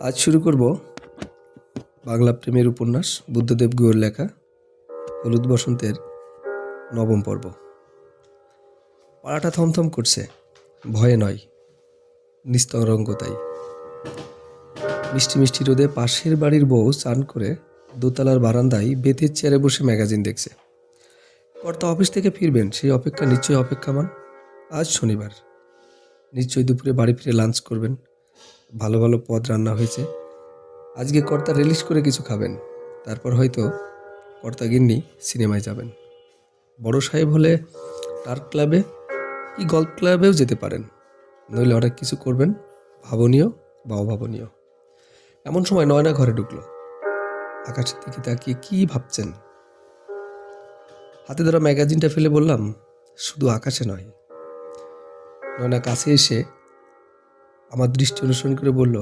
আজ শুরু করব বাংলা প্রেমের উপন্যাস বুদ্ধদেব গুহর লেখা হলুদ বসন্তের নবম পর্ব। পাড়াটা থমথম করছে, ভয়ে নয়, নিস্তরঙ্গতাই। মিষ্টি মিষ্টি রোদে পাশের বাড়ির বউ চান করে দোতলার বারান্দায় বেতের চেয়ারে বসে ম্যাগাজিন দেখছে। কর্তা অফিস থেকে ফিরবেন, সেই অপেক্ষা নিশ্চয়ই অপেক্ষামান। আজ শনিবার, নিশ্চয়ই দুপুরে বাড়ি ফিরে লাঞ্চ করবেন। ভালো ভালো পদ রান্না হয়েছে। আজকে কর্তা রিলিজ করে কিছু খাবেন, তারপর হয়তো কর্তা গিন্নি সিনেমায় যাবেন। বড় সাহেব হলে টার্ক ক্লাবে কি গল্ফ ক্লাবেও যেতে পারেন, নইলে অনেক কিছু করবেন, ভাবনীয় বা অভাবনীয়। এমন সময় নয়না ঘরে ঢুকলো। আকাশের দিকে তাকিয়ে কি ভাবছেন? হাতে ধরা ম্যাগাজিনটা ফেলে বললাম, শুধু আকাশে নয়। নয়না কাছে এসে আমার দৃষ্টি অনুসরণ করে বলল,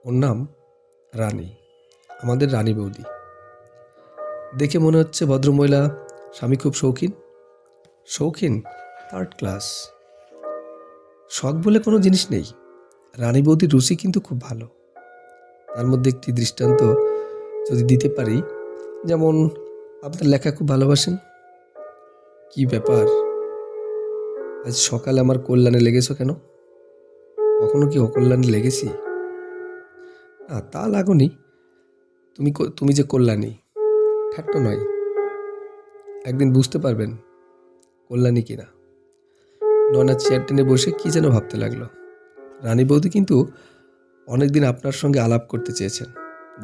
ওর নাম রানী, আমাদের রানী বৌদি। দেখে মনে হচ্ছে ভদ্রমহিলা, স্বামী খুব শৌখিন। শৌখিন থার্ড ক্লাস। শখ বলে কোনো জিনিস নেই। রানী বৌদির রুচি কিন্তু খুব ভালো। তার মধ্যে একটি দৃষ্টান্ত যদি দিতে পারি, যেমন আপনার লেখা খুব ভালোবাসেন। কি ব্যাপার, আজ সকালে আমার কল্যাণে লেগেছো কেন? কখনো কি অকল্যাণে লেগেছি? না, তা লাগোনি। তুমি যে কল্যাণী, ঠাট্টা নয়। একদিন বুঝতে পারবেন কল্যাণী কিনা। নয়না চেয়ার টেনে বসে কি যেন ভাবতে লাগলো। রানী বৌদি কিন্তু অনেকদিন আপনার সঙ্গে আলাপ করতে চেয়েছেন।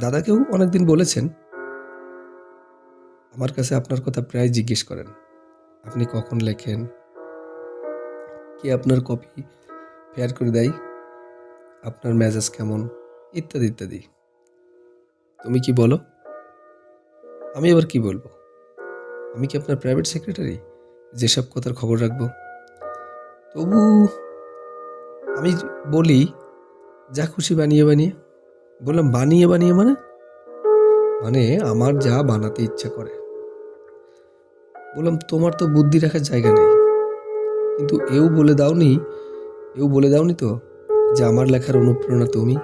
দাদাকেও অনেকদিন বলেছেন। আমার কাছে আপনার কথা প্রায় জিজ্ঞেস করেন। আপনি কখন লেখেন, কে আপনার কপি ফেয়ার করে দেয়, আপনার মেজাজ কেমন, ইত্যাদি ইত্যাদি। তুমি কি বলো? আমি আবার কি বলবো? আমি কি আপনার প্রাইভেট সেক্রেটারি যেসব কথার খবর রাখবো? তবু আমি বলি, যা খুশি বানিয়ে বানিয়ে। বললাম, বানিয়ে বানিয়ে মানে? মানে আমার যা বানাতে ইচ্ছা করে। বললাম, তোমার তো বুদ্ধি রাখার জায়গা নেই, কিন্তু এও বলে দাওনি তো যে আমার লেখার অনুপ্রেরণা তুমি।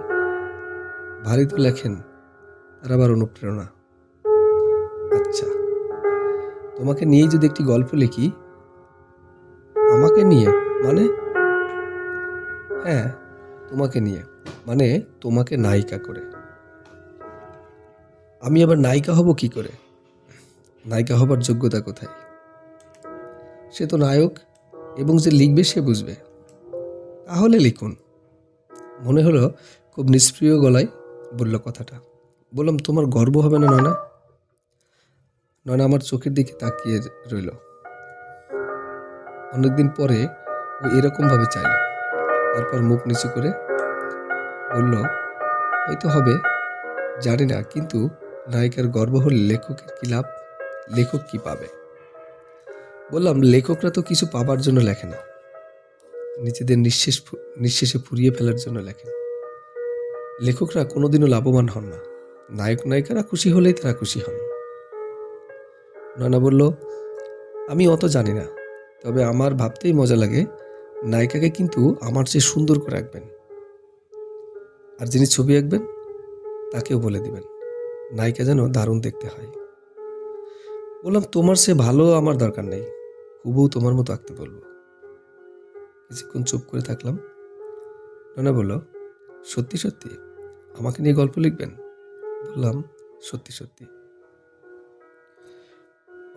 ভারী তো লেখেন, তার আবার অনুপ্রেরণা। আচ্ছা, তোমাকে নিয়ে যদি একটি গল্প লিখি। আমাকে নিয়ে মানে? হ্যাঁ, তোমাকে নিয়ে, মানে তোমাকে নায়িকা করে। আমি আবার নায়িকা হব কি করে? নায়িকা হবার যোগ্যতা কোথায়? সে তো নায়ক, এবং যে লিখবে সে বুঝবে। তাহলে লিখুন। মনে হলো খুব নিষ্প্রিয় গলায় বলল কথাটা। বললাম, তোমার গর্ব হবে না নয়না? নয়না আমার চোখের দিকে তাকিয়ে রইল। অনেকদিন পরে ও এরকমভাবে চাইল। তারপর মুখ নিচু করে বলল, হয়তো হবে, জানি না, কিন্তু নায়িকার গর্ব হলে লেখকের কি লাভ? লেখক কি পাবে? বললাম, লেখকরা তো কিছু পাবার জন্য লেখে না, নিজেদের নিঃশেষে ফুরিয়ে ফেলার জন্য লেখেন। লেখকরা কোনোদিনও লাভবান হন না। নায়ক নায়িকারা খুশি হলেই তারা খুশি হন। নয়না বলল, আমি অত জানি না, তবে আমার ভাবতেই মজা লাগে নায়িকাকে কিন্তু আমার চেয়ে সুন্দর করে আঁকবেন, আর যিনি ছবি আঁকবেন তাকেও বলে দিবেন নায়িকা যেন দারুণ দেখতে হয়। বললাম, তোমার চেয়ে ভালো আমার দরকার নেই, হুবহু তোমার মতো আঁকতে বলবো। কিছুক্ষণ চুপ করে থাকলাম। নয়না বলল, সত্যি সত্যি আমাকে নিয়ে গল্প লিখবেন? বললাম, সত্যি সত্যি।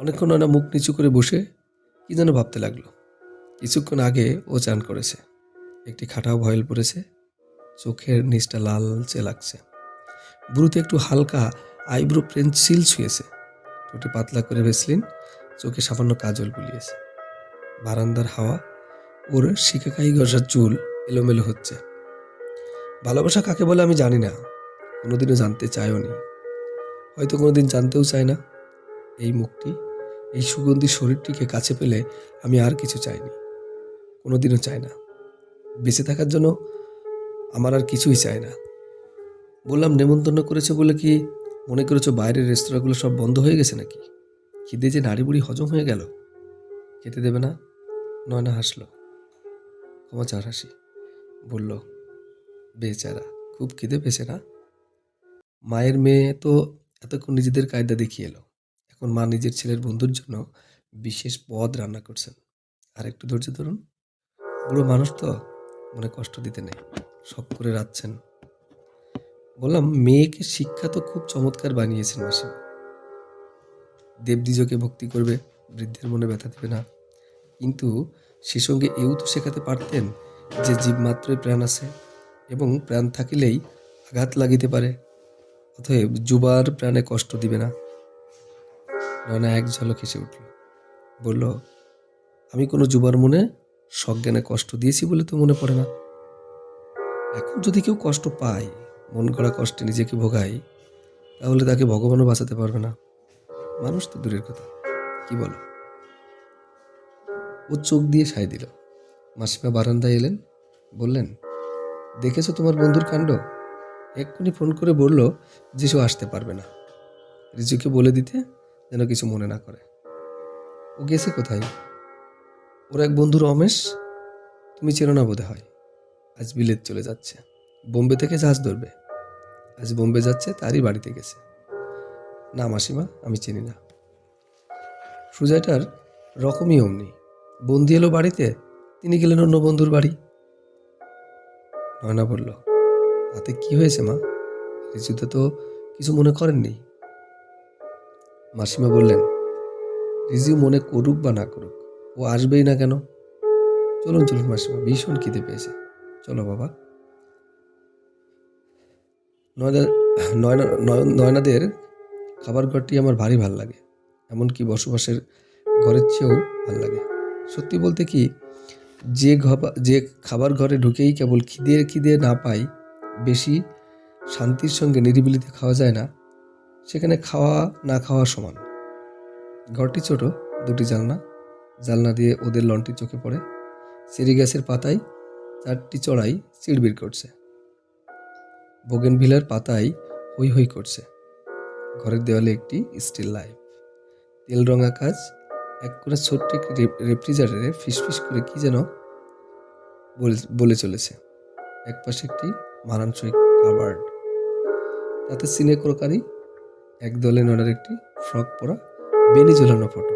অনেকক্ষণ নয়না মুখ নিচু করে বসে কি যেন ভাবতে লাগলো। কিছুক্ষণ আগে ও চান করেছে, একটি খাটাও ভয়েল পরেছে, চোখের নিচটা লালচে লাগছে। বুড়োতে একটু হালকা আইব্রো পেন্সিল ছুঁয়েছে, ঠোঁটে পাতলা করে ভেসলিন, চোখে সামান্য কাজল বুলিয়েছে। বারান্দার হাওয়া ওর শিকাকাই গজার চুল এলোমেলো হচ্ছে। ভালোবাসা কাকে বলে আমি জানি না, কোনোদিনও জানতে চাইও নি, হয়তো কোনোদিন জানতেও চাই না। এই মুখটি, এই সুগন্ধি শরীরটিকে কাছে পেলে আমি আর কিছু চাইনি, কোনোদিনও চাই না। বেঁচে থাকার জন্য আমার আর কিছুই চাই না। বললাম, নেমন্তন্ন করেছে বলে কি মনে করেছো বাইরের রেস্তোরাঁগুলো সব বন্ধ হয়ে গেছে নাকি? খিদে যে নাড়ি বুড়ি হজম হয়ে গেল, খেতে দেবে না? নয়না হাসলো, ক্ষমাচার হাসি। বলল, বেচারা, খুব খিদে পেয়েছে না? মায়ের মেয়ে তো এতক্ষণ নিজেদের কায়দা দেখিয়ে এলো। এখন মা নিজের ছেলের বন্ধুর জন্য বিশেষ পদ রান্না করছেন। আর একটু ধৈর্য ধরুন। বুড়ো মানুষ তো, মনে কষ্ট দিতে নেই। শখ করে রাখছেন। বললাম, মেয়েকে শিক্ষা তো খুব চমৎকার বানিয়েছেন মাসিমা। দেবদ্বিজকে ভক্তি করবে, বৃদ্ধের মনে ব্যথা দেবে না। কিন্তু সে সঙ্গে এও তো শেখাতে পারতেন যে জীব মাত্রই প্রাণ আছে এবং প্রাণ থাকিলেই আঘাত লাগিতে পারে। অতএব যুবার প্রাণে কষ্ট দিবে না। নয়না এক ঝলক হেসে উঠল, বলল, আমি কোনো যুবার মনে সজ্ঞানে কষ্ট দিয়েছি বলে তো মনে পড়ে না। এখন যদি কেউ কষ্ট পায়, মন গড়া কষ্টে নিজেকে ভোগায়, তাহলে তাকে ভগবানও বাঁচাতে পারবে না। মানুষ তো দূরের কথা, কি বলো? ও চোখ দিয়ে সায় দিল। মাসিমা বারান্দায় এলেন, বললেন, দেখেছো তোমার বন্ধুর কাণ্ড? এক্ষুনি ফোন করে বলল যে সে আসতে পারবে না। রিজুকে বলে দিতে যেন কিছু মনে না করে। ও গেছে কোথায়? ওর এক বন্ধু রমেশ, তুমি চেনো না বোধ হয়, আজ বিলেত চলে যাচ্ছে। বোম্বে থেকে জাহাজ ধরবে। আজ বোম্বে যাচ্ছে, তারই বাড়িতে গেছে। না মাসিমা, আমি চিনি না। সুজয়টার রকমই অমনি। বন্দি এলো বাড়িতে, তিনি গেলেন অন্য বন্ধুর বাড়ি। নয়না বলল, তাতে কি হয়েছে মা? রিজুতে তো কিছু মনে করেননি। মাসিমা বললেন, রিজু মনে করুক বা না করুক, ও আসবেই না কেন? চলুন চলুন মাসিমা, ভীষণ খিদে পেয়েছে। চলো বাবা। নয়না নয়নাদের খাবার ঘরটি আমার ভারী ভাল লাগে, এমনকি বসবাসের ঘরের চেয়েও ভাল লাগে। সত্যি বলতে কি, যে খাবার ঘরে ঢুকেই কেবল খিদে খিদে না পাই, বেশি শান্তির সঙ্গে নিরিবিলিতে খাওয়া যায় না, সেখানে খাওয়া না খাওয়া সমান। ঘরটি ছোট, দুটি জানলা। জানলা দিয়ে ওদের লন্ঠি চোখে পড়ে। চেরি গাছের পাতায় 4টি চড়াই চিড়বিড় করছে। বোগেনভিলার পাতায় হৈ হৈ করছে। ঘরের দেওয়ালে একটি স্টিল লাইফ, তেল রঙা কাজ। এক করে ছোট্ট একটি রেফ্রিজারেটরে ফিসফিস করে কি যেন বলে চলেছে। একপাশে একটি মানানসই কাবার্ড, তাতে সিনে ক্রোকারি, একদলে নয়নার একটি ফ্রক পরা বেনি ঝোলানো ফটো।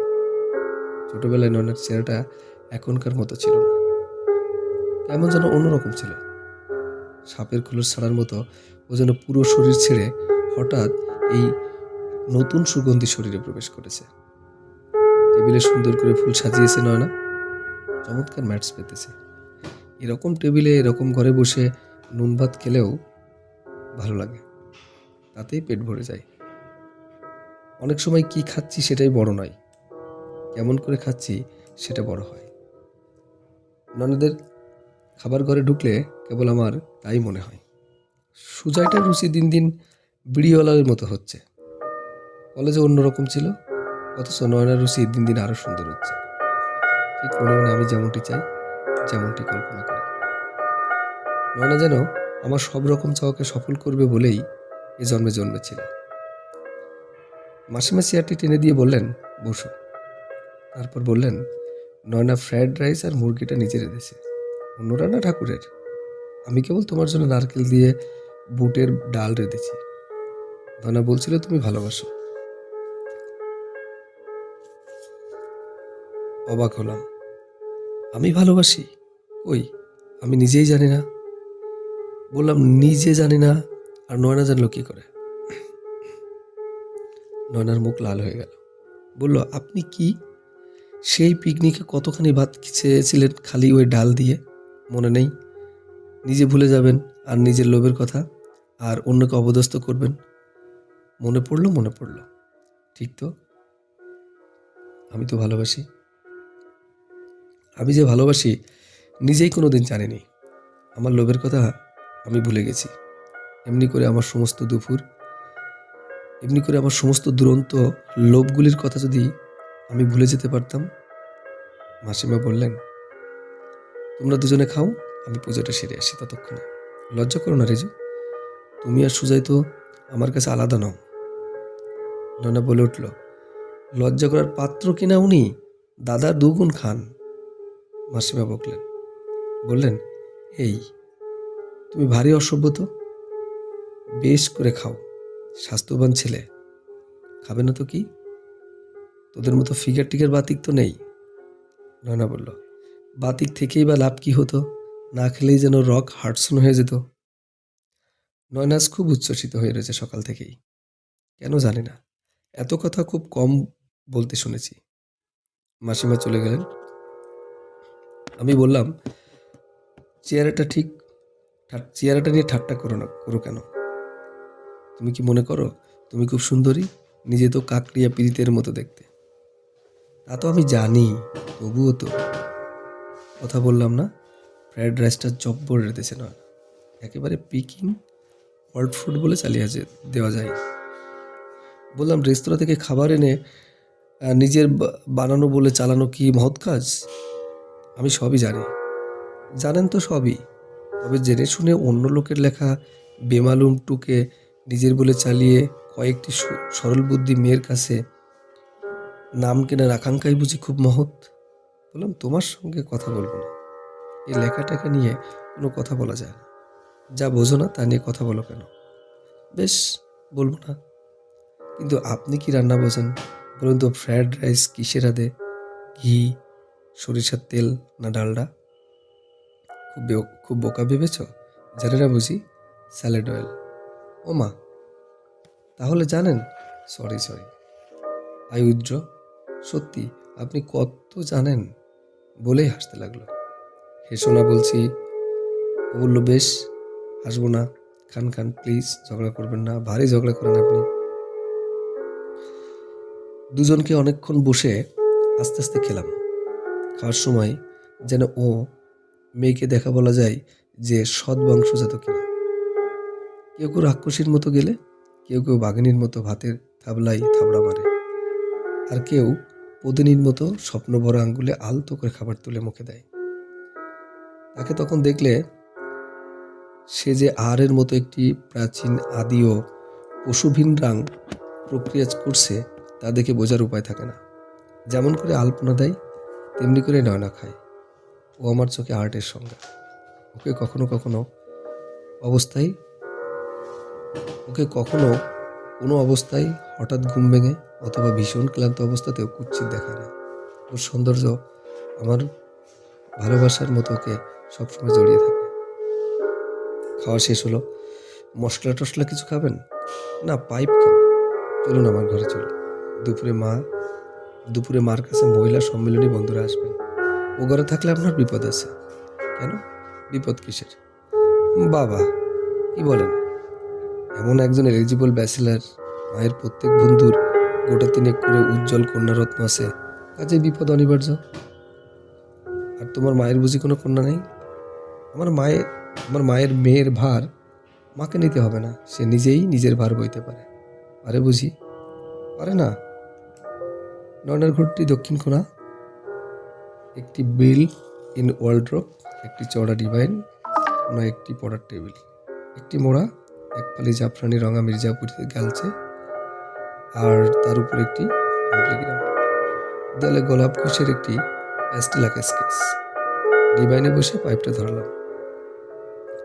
ছোটবেলায় নয়নার চেহারাটা এখনকার মতো ছিল না, কেমন যেন অন্যরকম ছিল। সাপের খোলস ছাড়ার মতো ও যেন পুরো শরীর ছেড়ে হঠাৎ এই নতুন সুগন্ধি শরীরে প্রবেশ করেছে। টেবিলে সুন্দর করে ফুল সাজিয়েছে নয়না, চমৎকার ম্যাটস পেতেছে। এরকম টেবিলে এরকম ঘরে বসে নুন ভাত খেলেও ভালো লাগে, তাতেই পেট ভরে যায়। অনেক সময় কি খাচ্ছি সেটাই বড় নয়, কেমন করে খাচ্ছি সেটা বড় হয়। নয়নাদের খাবার ঘরে ঢুকলে কেবল আমার তাই মনে হয়। সুজয়টার রুচি দিন দিন বিড়িওয়ালার মতো হচ্ছে। কলেজে অন্যরকম ছিল, অথচ নয়নার রুচি দিন দিন আরো সুন্দর হচ্ছে। ঠিক মনে মনে আমি যেমনটি চাই, যেমনটি কল্পনা করি। নয়না যেন আমার সব রকম চাওয়াকে সফল করবে বলেই এ জন্মে জন্মেছিল। মাসিমা চেয়ারটি টেনে দিয়ে বললেন, বসো। তারপর বললেন, নয়না ফ্রাইড রাইস আর মুরগিটা নিজে রেঁধেছে, অন্য রান্না ঠাকুরের। আমি কেবল তোমার জন্য নারকেল দিয়ে বুটের ডাল রেঁধেছি। নয়না বলছিল তুমি ভালোবাসো। অবাক হলাম। আমি ভালোবাসি? কই, আমি নিজেই জানি না। বললাম, নিজে জানি না, আর নয়না জানলো কি করে? নয়নার মুখ লাল হয়ে গেল। বলল, আপনি কি সেই পিকনিকে কতখানি ভাত চেয়েছিলেন খালি ওই ডাল দিয়ে? মনে নেই? নিজে ভুলে যাবেন আর নিজের লোভের কথা, আর অন্যকে অপদস্থ করবেন। মনে পড়ল, মনে পড়ল। ঠিক তো, আমি তো ভালোবাসি। আমি যে ভালোবাসি নিজেই কোনোদিন জানিনি। আমার লোভের কথা আমি ভুলে গেছি। এমনি করে আমার সমস্ত দুরন্ত লোভগুলির কথা যদি আমি ভুলে যেতে পারতাম। মাসিমা বললেন, তোমরা দুজনে খাও, আমি পুজোটা সেরে আসি ততক্ষণে। লজ্জা করো না রিজু, তুমি আর সুজয় তো আমার কাছে আলাদা নও। নয়না বলে উঠল, লজ্জা করার পাত্র কিনা উনি, দাদার 2 গুণ খান। মাসিমা বকলেন, বললেন, এই তুমি ভারী অসভ্য তো। বেশ করে খাও, স্বাস্থ্যবান ছেলে। খাবে না তো কি? তোদের মতো ফিগার টিগার বাতিক তো নেই। নয়না বলল, বাতিক থেকেই বা লাভ কি হতো? না খেলেই যেন রক হার্টসন হয়ে যেত। নয়নাজ খুব উচ্ছ্বসিত হয়ে রয়েছে সকাল থেকেই, কেন জানি না। এত কথা খুব কম বলতে শুনেছি। মাসিমা চলে গেলেন। আমি বললাম, চেহারাটা নিয়ে ঠাট্টা করো কেন? তুমি কি মনে করো তুমি খুব সুন্দরী? নিজে তো কাকড়িয়া পীড়িতের মতো দেখতে। তা তো আমি জানি, তবুও তো। কথা বললাম না, ফ্রাইড রাইসটা জব্বর রেঁধেছে না, একেবারে পিকিং ওয়ার্ল্ড ফুড বলে চালিয়ে দেওয়া যায়। বললাম, রেস্তোরাঁ থেকে খাবার এনে নিজের বানানো বলে চালানো কি মহৎ কাজ? আমি সবই জানি। জানেন তো সবই, তবে জেনে শুনে অন্য লোকের লেখা বেমালুম টুকে নিজের বলে চালিয়ে কয়েকটি সরল বুদ্ধি মেয়ের কাছে নাম কেনার আকাঙ্ক্ষাই বুঝি খুব মহৎ? বললাম, তোমার সঙ্গে কথা বলবো না, এই লেখাটাকে নিয়ে কোনো কথা বলা যায় না। যা বোঝো না তা নিয়ে কথা বলো কেন? বেশ, বলবো না। কিন্তু আপনি কি রান্না বোঝেন বলুন তো? ফ্রায়েড রাইস কিসের আদে? ঘি, সরিষার তেল না ডালডা? খুব বোকা ভেবেছ? জানে না বুঝি? Salad oil. ও মা, তাহলে জানেন? Sorry, I withdraw. সত্যি আপনি কত জানেন? বলেই হাসতে লাগলো। হেসো না বলছি। ও বলল, বেশ, হাসবো না। খান প্লিজ, ঝগড়া করবেন না, ভারী ঝগড়া করেন আপনি। দুজনকে অনেকক্ষণ বসে আস্তে আস্তে খেলাম। খাওয়ার সময় যেন ও মেয়েকে দেখা বলা যায় যে সৎ বংশজাত কিনা। কেউ রাক্ষসীর মতো গেলে, কেউ বাঘিনীর মতো ভাতের থাবলাই থাবড়া মারে, আর কেউ পদিনীর মতো স্বপ্ন ভরা আঙ্গুলে আলতো করে খাবার তুলে মুখে দেয়। তাকে তখন দেখলে সে যে আহারের মতো একটি প্রাচীন আদি ও পশুভিনরাং প্রক্রিয়া করছে তা দেখে বোঝার উপায় থাকে না। যেমন করে আলপনা দেয় তেমনি করে নয়না খায়। ও আমার চোখে আর্টের সংজ্ঞা। ওকে কোনো অবস্থায় হঠাৎ ঘুম ভেঙে অথবা ভীষণ ক্লান্ত অবস্থাতেও কুৎসিত দেখায় না। ওর সৌন্দর্য আমার ভালোবাসার মতো ওকে সবসময় জড়িয়ে থাকে। খাওয়া শেষ হলো। মশলা টশলা কিছু খাবেন? না, পাইপ খাবো। চলুন আমার ঘরে চলুন। দুপুরে মার কাছে মহিলা সম্মেলনী বন্ধুরা আসবেন। ও ঘরে থাকলে আপনার বিপদ আছে। কেন? বিপদ কিসের? বাবা, কি বলেন? এমন একজন এলিজিবল ব্যাচেলার, মায়ের প্রত্যেক বন্ধুর গোটা তিনেক করে উজ্জ্বল কন্যারত্ন আছে, কাজে বিপদ অনিবার্য। আর তোমার মায়ের বুঝি কোনো কন্যা নেই? আমার মায়ের মেয়ের ভার মাকে নিতে হবে না, সে নিজেই নিজের ভার বইতে পারে। পারে বুঝি? পারে না। নয়নার ঘরটি দক্ষিণ কোণা। একটি বিল ইন ওয়ার্ড্রোব, একটি চওড়া ডিভাইন, কোনায় একটি পড়ার টেবিল, একটি মোড়া এক ফালি জাফরানি রঙা মির্জাপুরিতে গালছে, আর তার উপর একটি অ্যাম্প্লিগ্রাম। দেয়ালে গোলাপ ঘোষের একটি প্যাস্টেল আঁকা স্কেচ। ডিভাইনে বসে পাইপটা ধরালাম।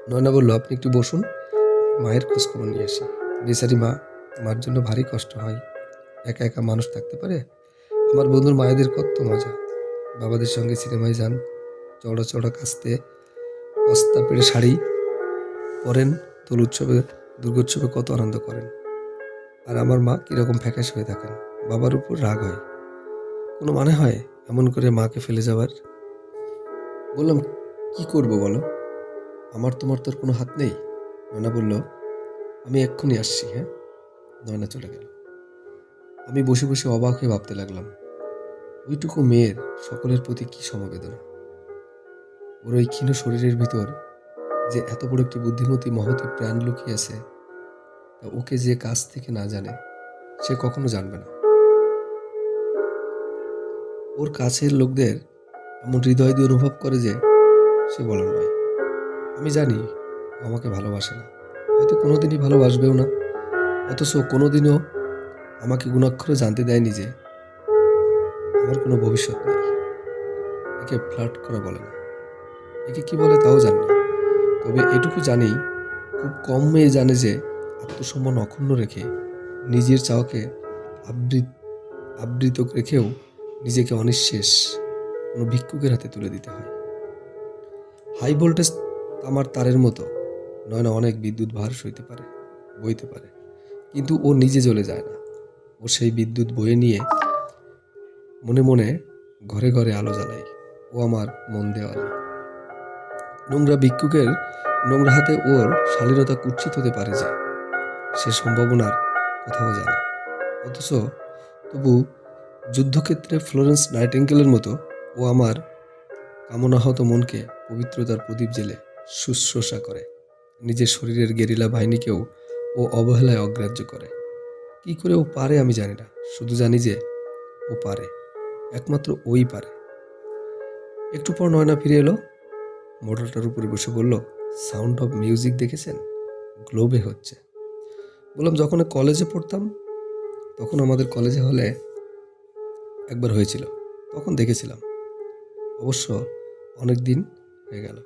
নয়না বলল, আপনি একটু বসুন, মায়ের খোঁজখবর নিয়ে আসি। বেচারি মার জন্য ভারী কষ্ট হয়। একা একা মানুষ থাকতে পারে? আমার বন্ধুর মায়েদের কত মজা। বাবাদের সঙ্গে সিনেমায় যান, চওড়া চওড়া কস্তা পেড়ে শাড়ি পরেন, দুর্গোৎসবে কত আনন্দ করেন। আর আমার মা কিরকম ফ্যাকাশ হয়ে থাকেন। বাবার উপর রাগ হয়। কোনো মানে হয় এমন করে মাকে ফেলে যাওয়ার? বললাম, কি করব বলো? আমার তোমার তোর কোনো হাত নেই। নয়না বলল, আমি এক্ষুনি আসছি। হ্যাঁ। নয়না চলে গেল। আমি বসে বসে অবাক হয়ে ভাবতে লাগলাম, ওইটুকু মেয়ের সকলের প্রতি কি সমবেদনা। ওর ওই ক্ষীণ শরীরের ভিতর যে এত বড় একটি বুদ্ধিমতী মহতী প্রাণ লুকিয়েছে, তা ওকে যে কাছ থেকে না জানে সে কখনো জানবে না। ওর কাছের লোকদের এমন হৃদয় দিয়ে অনুভব করে যে সে বলার নয়। আমি জানি ও আমাকে ভালোবাসে না, হয়তো কোনোদিনই ভালোবাসবেও না। অথচ কোনোদিনও আমাকে গুণাক্ষরে জানতে দেয়নি যে আমার কোনো ভবিষ্যৎ নেই। একে ফ্লার্ট করা বলে না। একে কি বলে তাও জানি না। তবে এটুকু জানি, খুব কম মেয়ে জানে যে আত্মসম্মান অক্ষুণ্ণ রেখে নিজের চাওয়াকে আবৃত আবৃত রেখেও নিজেকে অনিঃশেষ কোনো ভিক্ষুকের হাতে তুলে দিতে হয়। হাই ভোল্টেজ তামার তারের মতো নয়না অনেক বিদ্যুৎ ভার বইতে পারে, কিন্তু ও নিজে জ্বলে যায় না। ও সেই বিদ্যুৎ বয়ে নিয়ে মনে মনে ঘরে ঘরে আলো জ্বালায়। ও আমার মন দেওয়ালি। নোংরা ভিক্ষুকের নোংরা হাতে ওর শালীনতা কুৎসিত হতে পারে যে, সে সম্ভাবনার কথাও জানে। অথচ তবু যুদ্ধক্ষেত্রে ফ্লোরেন্স নাইটিঙ্গেলের মতো ও আমার কামনাহত মনকে পবিত্রতার প্রদীপ জেলে শুশ্রূষা করে। নিজের শরীরের গেরিলা বাহিনীকেও ও অবহেলায় অগ্রাহ্য করে। কি করে ও পারে আমি জানি না, শুধু জানি যে ও পারে, একমাত্র ওই পারে। একটু পর নয়না ফিরে এলো, মোটরটার উপরে বসে বলল, সাউন্ড অফ মিউজিক দেখেছেন? গ্লোবে হচ্ছে। বললাম, যখন কলেজে পড়তাম তখন আমাদের কলেজে হলে একবার হয়েছিল, তখন দেখেছিলাম। অবশ্য অনেক দিন হয়ে গেল।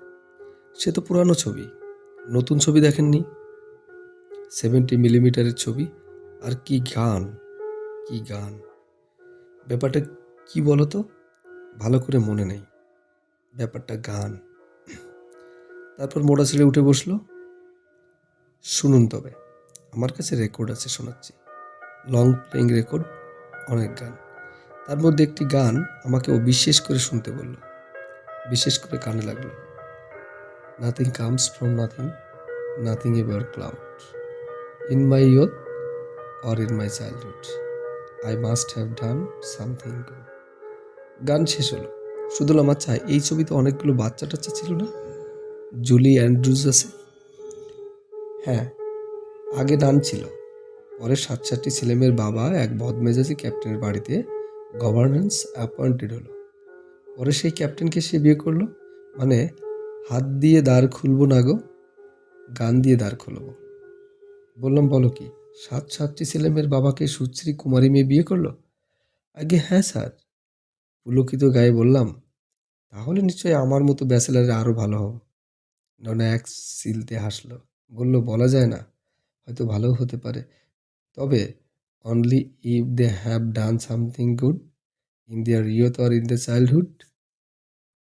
সে তো পুরানো ছবি, নতুন ছবি দেখেননি? 70 মিলিমিটারের ছবি। আর কি গান, কি গান! ব্যাপারটা কি বলতো? ভালো করে মনে নেই। ব্যাপারটা গান। তারপর মোড়া ছেলে উঠে বসলো। শুনুন তবে, আমার কাছে রেকর্ড আছে, শোনাচ্ছি। লং প্লেইং রেকর্ড, অনেক গান। তার মধ্যে একটি গান আমাকে ও বিশেষ করে শুনতে বলল, বিশেষ করে কানে লাগলো। Nothing comes from nothing, nothing ever cloud, in my youth or in my childhood, I must have done something good. গান শেষ হলো। শুধু আমার চাই, এই ছবিতে অনেকগুলো বাচ্চা টাচ্চা ছিল না? জুলি অ্যান্ড্রুজ আছে। হ্যাঁ, আগে ডান ছিল, পরে 7-8টি ছেলেমেয়ের বাবা এক বদমেজাজি ক্যাপ্টেনের বাড়িতে গভর্নেন্স অ্যাপয়েন্টেড হলো। পরে সেই ক্যাপ্টেনকে সে বিয়ে করলো। মানে, হাত দিয়ে দ্বার খুলবো না গো, গান দিয়ে দ্বার খুলবো। বললাম, বলো কি, 7-8টি ছেলেমেয়ের বাবাকে সুশ্রী কুমারী মেয়ে বিয়ে করলো? আগে হ্যাঁ স্যার, পুলকিত গায়ে বললাম। তাহলে নিশ্চয়ই আমার মতো ব্যাচেলারে আরো ভালো হবো। নয়না এক সিলতে হাসলো, বলল, বলা যায় না, হয়তো ভালোও হতে পারে। তবে only if they have done something good in their youth or in the childhood.